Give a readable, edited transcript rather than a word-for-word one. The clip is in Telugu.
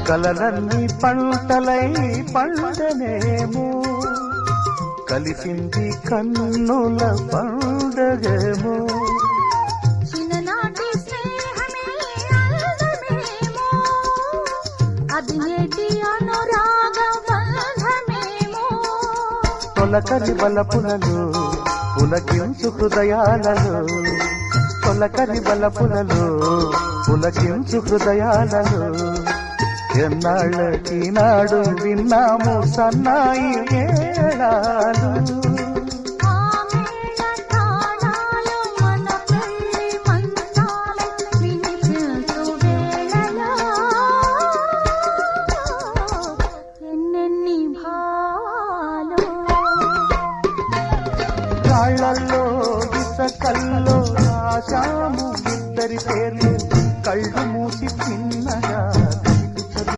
కలలన్నీ పంటలై పండనేమో కలిసింది కన్నుల పండగేమో చిన్ననాటి స్నేహమే అందమేమో అది నేటి అనురాగ బంధమేమో తొలకరి బలపులలో పులకించు హృదయాలలో తొలకరి బలపులలో పులకించు హృదయాలలో ఎన్నాళ్ళకి నాడు విన్నాము సన్నాయి మేళాలు రాళ్ళల్లో ఇసకల్లో ఆశా